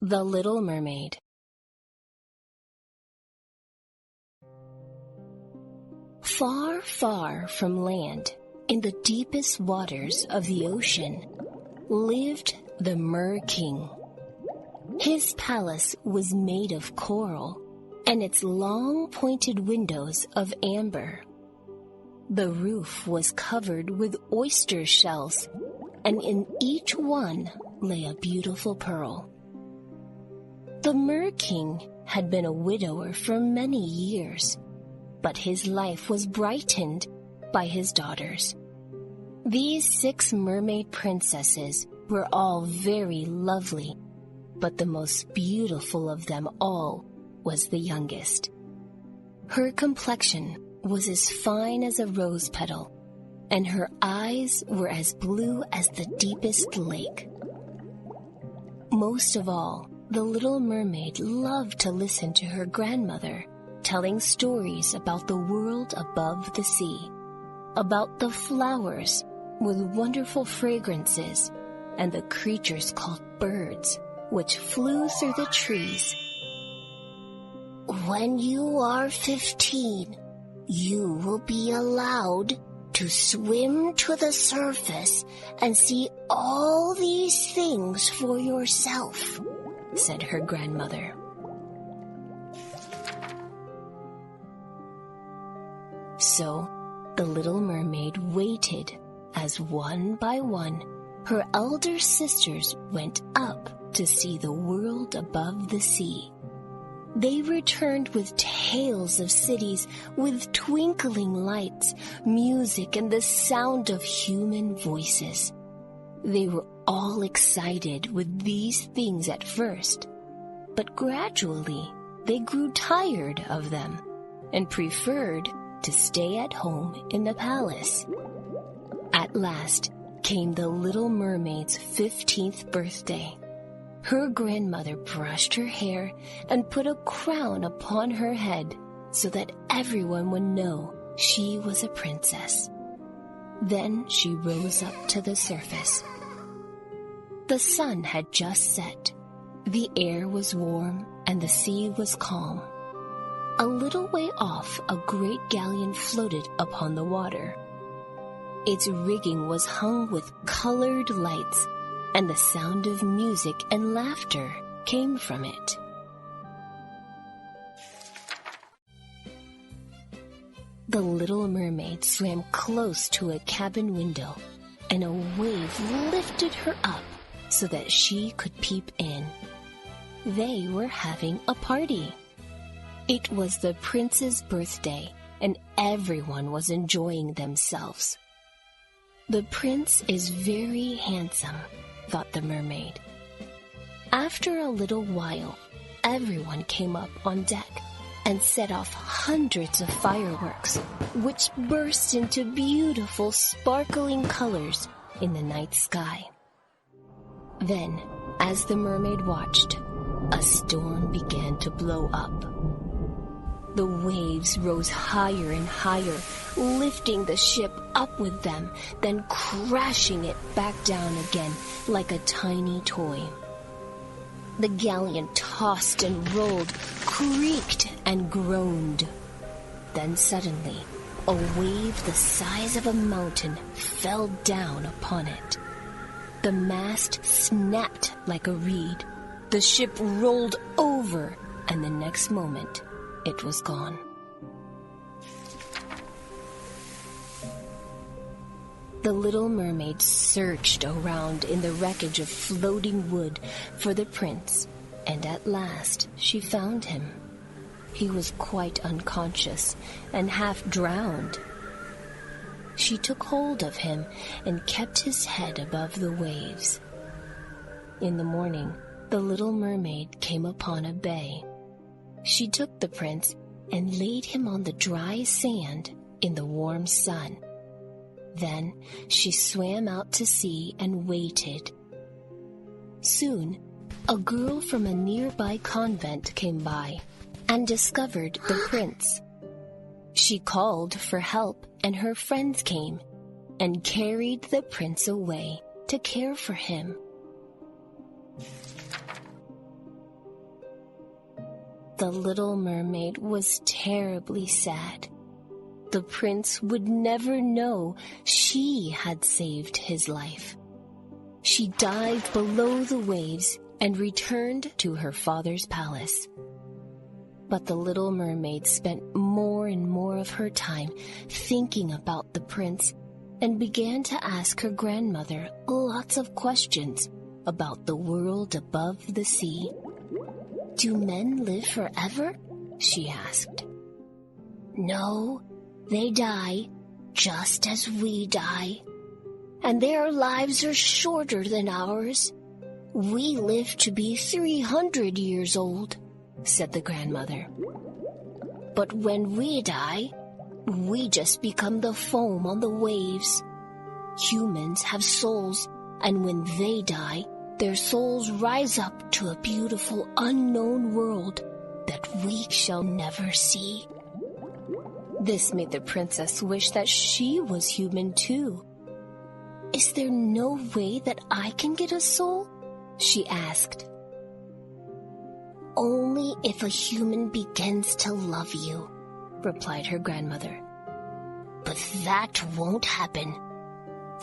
The Little Mermaid. Far, far from land, in the deepest waters of the ocean, lived the Mer King. His palace was made of coral, and its long pointed windows of amber. The roof was covered with oyster shells, and in each one lay a beautiful pearl. The Mer King had been a widower for many years, but his life was brightened by his daughters. These 6 mermaid princesses were all very lovely, but the most beautiful of them all was the youngest. Her complexion was as fine as a rose petal, and her eyes were as blue as the deepest lake. Most of all, the Little Mermaid loved to listen to her grandmother telling stories about the world above the sea, about the flowers with wonderful fragrances, and the creatures called birds, which flew through the trees. When you are 15, you will be allowed to swim to the surface and see all these things for yourself, said her grandmother. So the Little Mermaid waited as one by one her elder sisters went up to see the world above the sea. They returned with tales of cities with twinkling lights, music, and the sound of human voices. They were all excited with these things at first, but gradually they grew tired of them and preferred to stay at home in the palace. At last came the Little Mermaid's 15th birthday. Her grandmother brushed her hair and put a crown upon her head so that everyone would know she was a princess. Then she rose up to the surface. The sun had just set. The air was warm and the sea was calm. A little way off, a great galleon floated upon the water. Its rigging was hung with colored lights, and the sound of music and laughter came from it. The Little Mermaid swam close to a cabin window, and a wave lifted her up so that she could peep in. They were having a party. It was the prince's birthday, and everyone was enjoying themselves. The prince is very handsome, thought the mermaid. After a little while, everyone came up on deck and set off hundreds of fireworks, which burst into beautiful sparkling colors in the night sky. Then, as the mermaid watched, a storm began to blow up. The waves rose higher and higher, lifting the ship up with them, then crashing it back down again like a tiny toy. The galleon tossed and rolled, creaked and groaned. Then suddenly, a wave the size of a mountain fell down upon it. The mast snapped like a reed. The ship rolled over, and the next moment, it was gone. The Little Mermaid searched around in the wreckage of floating wood for the prince, and at last she found him. He was quite unconscious and half drowned. She took hold of him and kept his head above the waves. In the morning, the Little Mermaid came upon a bay. She took the prince and laid him on the dry sand in the warm sun. Then she swam out to sea and waited. Soon, a girl from a nearby convent came by and discovered the prince. She called for help, and her friends came and carried the prince away to care for him. The little mermaid was terribly sad. The prince would never know she had saved his life. She dived below the waves and returned to her father's palace. But the little mermaid spent more and more of her time thinking about the prince and began to ask her grandmother lots of questions about the world above the sea. "Do men live forever?" she asked. "No, they die just as we die. And their lives are shorter than ours. We live to be 300 years old," said the grandmother. "But when we die, we just become the foam on the waves. Humans have souls, and when they die, their souls rise up to a beautiful unknown world that we shall never see." This made the princess wish that she was human too. "Is there no way that I can get a soul?" she asked. "Only if a human begins to love you," replied her grandmother. "But that won't happen.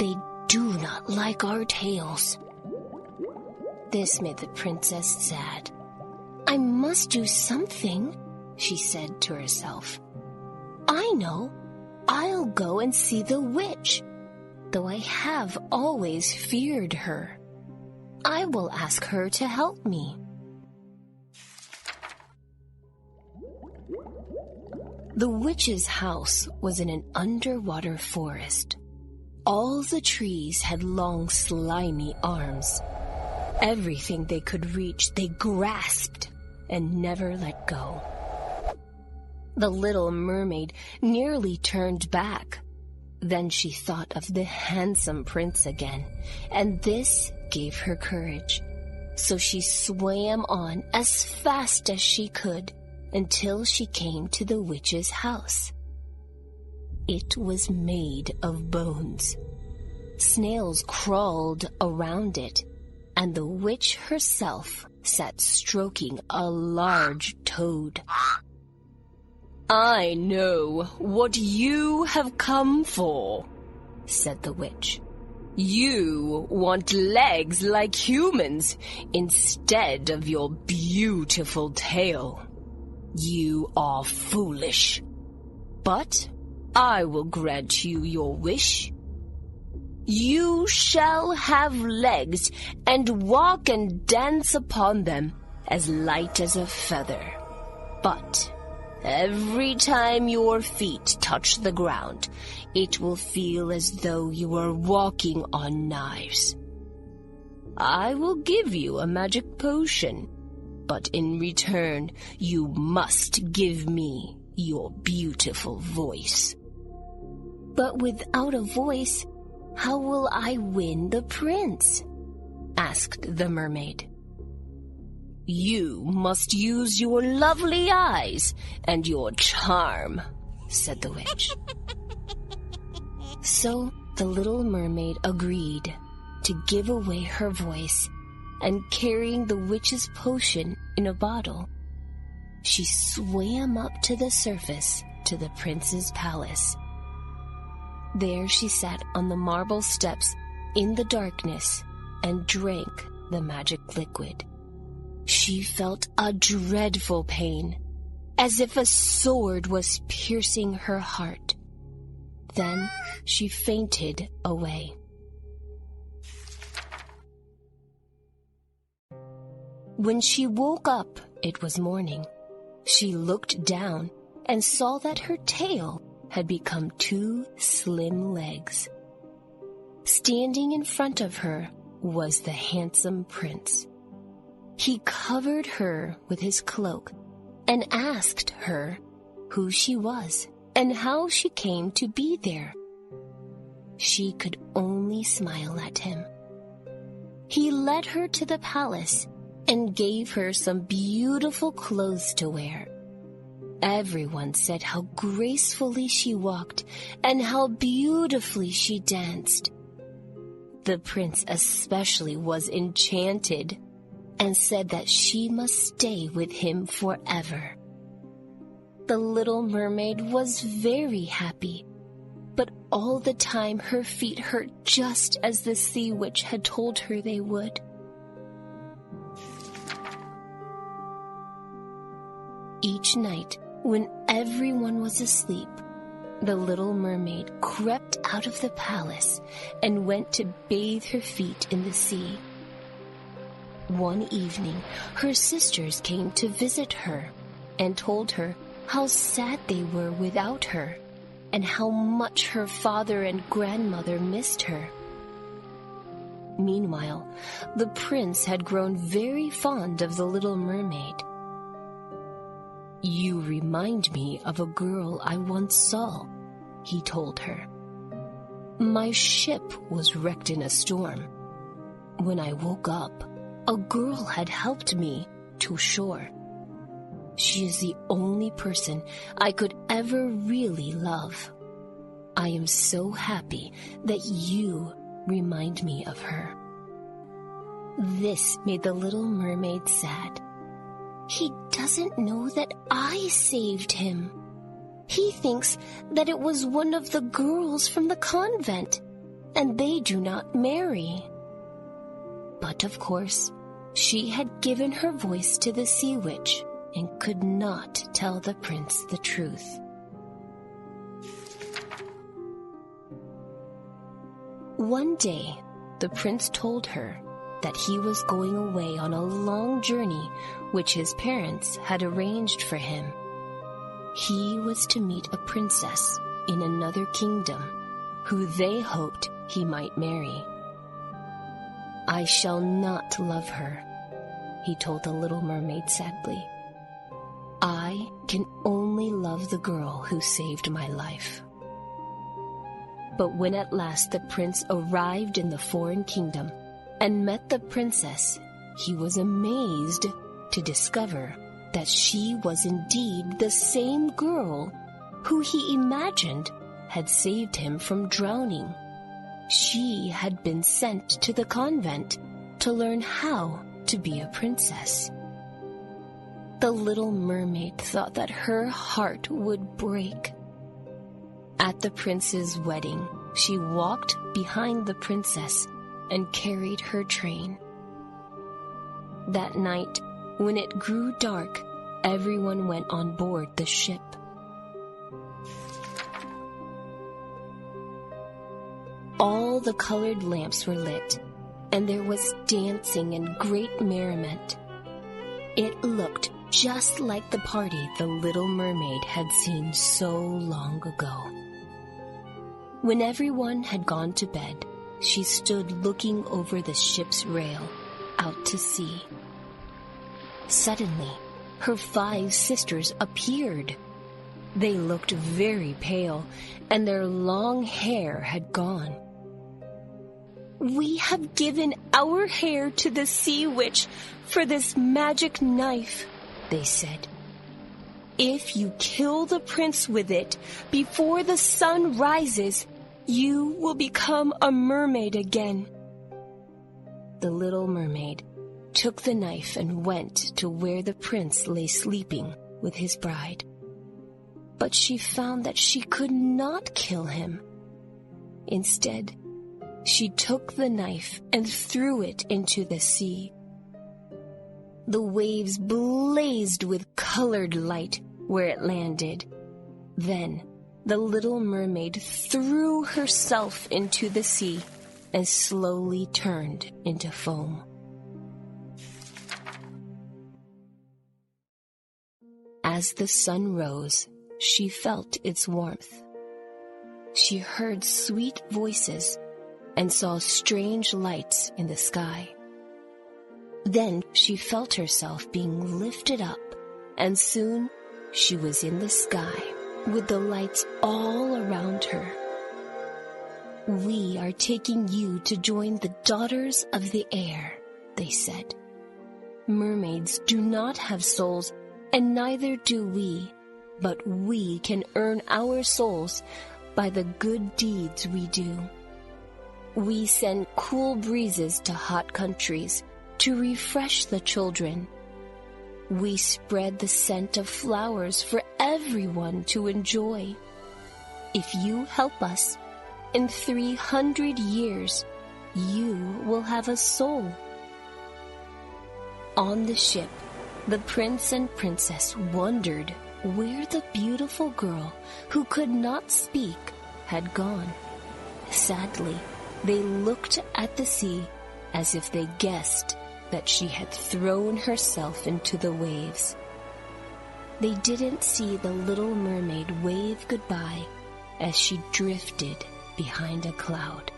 They do not like our tales." This made the princess sad. "I must do something," she said to herself. "I know. I'll go and see the witch, though I have always feared her. I will ask her to help me." The witch's house was in an underwater forest. All the trees had long, slimy arms. Everything they could reach, they grasped and never let go. The little mermaid nearly turned back. Then she thought of the handsome prince again, and this gave her courage. So she swam on as fast as she could until she came to the witch's house. It was made of bones. Snails crawled around it, and the witch herself sat stroking a large toad. "I know what you have come for," said the witch. "You want legs like humans instead of your beautiful tail. You are foolish. But I will grant you your wish. You shall have legs and walk and dance upon them as light as a feather. But every time your feet touch the ground, it will feel as though you are walking on knives. I will give you a magic potion, but in return you must give me your beautiful voice." "But without a voice, how will I win the prince?" asked the mermaid. "You must use your lovely eyes and your charm," said the witch. So the little mermaid agreed to give away her voice, and carrying the witch's potion in a bottle, she swam up to the surface to the prince's palace. There she sat on the marble steps in the darkness and drank the magic liquid. She felt a dreadful pain, as if a sword was piercing her heart. Then she fainted away. When she woke up, it was morning. She looked down and saw that her tail had become 2 slim legs. Standing in front of her was the handsome prince. He covered her with his cloak and asked her who she was and how she came to be there. She could only smile at him. He led her to the palace and gave her some beautiful clothes to wear. Everyone said how gracefully she walked and how beautifully she danced. The prince especially was enchanted. and said that she must stay with him forever. The little mermaid was very happy, but all the time her feet hurt just as the sea witch had told her they would. Each night, when everyone was asleep, the little mermaid crept out of the palace and went to bathe her feet in the sea. One evening, her sisters came to visit her and told her how sad they were without her and how much her father and grandmother missed her. Meanwhile, the prince had grown very fond of the little mermaid. "You remind me of a girl I once saw," he told her. "My ship was wrecked in a storm. When I woke up, a girl had helped me to shore. She is the only person I could ever really love. I am so happy that you remind me of her." This made the little mermaid sad. "He doesn't know that I saved him. He thinks that it was one of the girls from the convent, and they do not marry." But of course, she had given her voice to the sea witch and could not tell the prince the truth. One day, the prince told her that he was going away on a long journey which his parents had arranged for him. He was to meet a princess in another kingdom who they hoped he might marry. "I shall not love her," he told the little mermaid sadly. "I can only love the girl who saved my life." But when at last the prince arrived in the foreign kingdom and met the princess, he was amazed to discover that she was indeed the same girl who he imagined had saved him from drowning. She had been sent to the convent to learn how to be a princess. The little mermaid thought that her heart would break. At the prince's wedding, she walked behind the princess and carried her train. That night, when it grew dark, everyone went on board the ship. All the colored lamps were lit, and there was dancing and great merriment. It looked just like the party the little mermaid had seen so long ago. When everyone had gone to bed, she stood looking over the ship's rail out to sea. Suddenly, her 5 sisters appeared. They looked very pale, and their long hair had gone. "We have given our hair to the sea witch for this magic knife," they said. "If you kill the prince with it before the sun rises, you will become a mermaid again." The little mermaid took the knife and went to where the prince lay sleeping with his bride. But she found that she could not kill him. Instead, she took the knife and threw it into the sea. The waves blazed with colored light where it landed. Then the little mermaid threw herself into the sea and slowly turned into foam. As the sun rose, she felt its warmth. She heard sweet voices and saw strange lights in the sky. Then she felt herself being lifted up, and soon she was in the sky with the lights all around her. "We are taking you to join the daughters of the air," they said. "Mermaids do not have souls, and neither do we, but we can earn our souls by the good deeds we do. We send cool breezes to hot countries, to refresh the children. We spread the scent of flowers for everyone to enjoy. If you help us, in 300 years, you will have a soul." On the ship, the prince and princess wondered where the beautiful girl who could not speak had gone. Sadly, they looked at the sea as if they guessed that she had thrown herself into the waves. They didn't see the little mermaid wave goodbye as she drifted behind a cloud.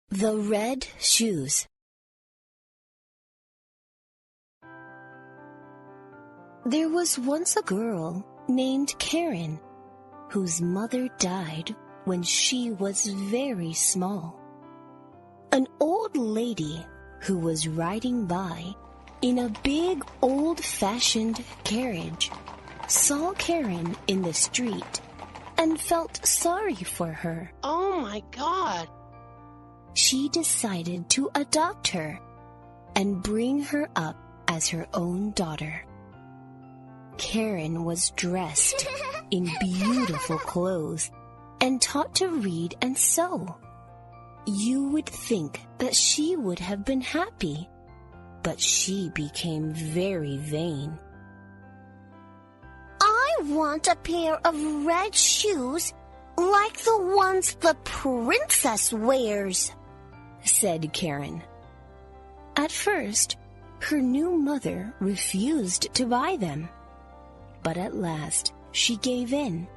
The Red Shoes. There was once a girl named Karen, whose mother died when she was very small. An old lady who was riding by in a big old-fashioned carriage saw Karen in the street and felt sorry for her. Oh my God! She decided to adopt her and bring her up as her own daughter. Karen was dressed in beautiful clothes and taught to read and sew. You would think that she would have been happy, but she became very vain. "I want a pair of red shoes like the ones the princess wears," said Karen. At first, her new mother refused to buy them, but at last she gave in.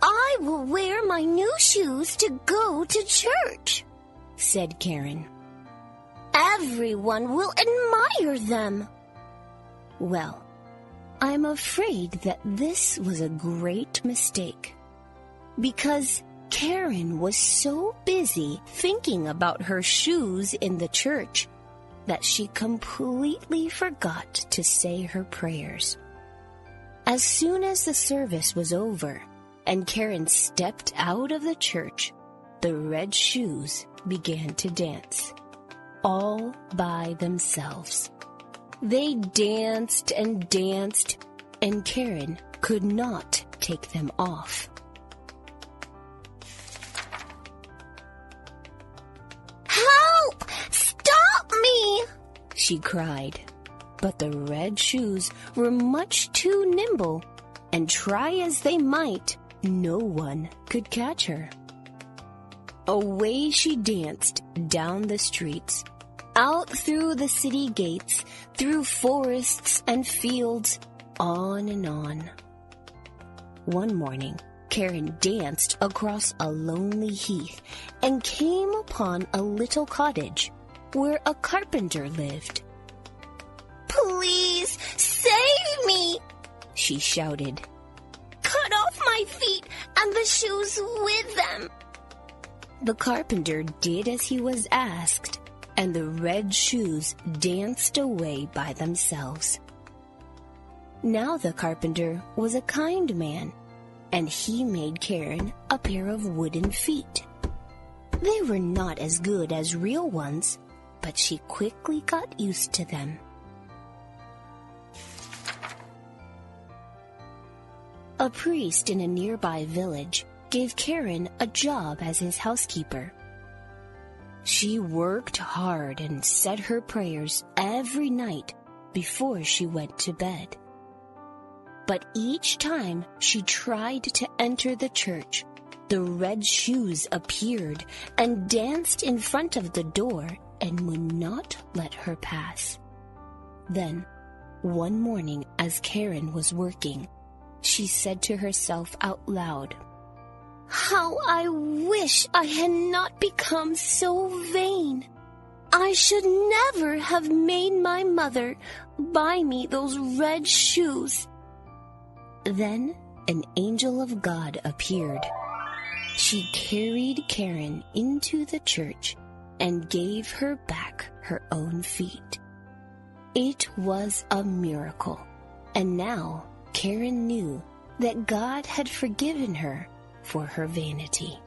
"I will wear my new shoes to go to church," said Karen. "Everyone will admire them." Well, I'm afraid that this was a great mistake, because Karen was so busy thinking about her shoes in the church that she completely forgot to say her prayers. As soon as the service was over and Karen stepped out of the church, the red shoes began to dance, all by themselves. They danced, and Karen could not take them off. "Help! Stop me!" she cried. But the red shoes were much too nimble, and try as they might, no one could catch her. Away she danced down the streets, out through the city gates, through forests and fields, on and on. One morning, Karen danced across a lonely heath and came upon a little cottage where a carpenter lived. "Please save me!" she shouted. "Cut off my feet and the shoes with them." The carpenter did as he was asked, and the red shoes danced away by themselves. Now the carpenter was a kind man, and he made Karen a pair of wooden feet. They were not as good as real ones, but she quickly got used to them. A priest in a nearby village gave Karen a job as his housekeeper. She worked hard and said her prayers every night before she went to bed. But each time she tried to enter the church, the red shoes appeared and danced in front of the door and would not let her pass. Then, one morning as Karen was working, she said to herself out loud, "How I wish I had not become so vain. I should never have made my mother buy me those red shoes." Then an angel of God appeared. She carried Karen into the church and gave her back her own feet. It was a miracle, and now Karen knew that God had forgiven her for her vanity.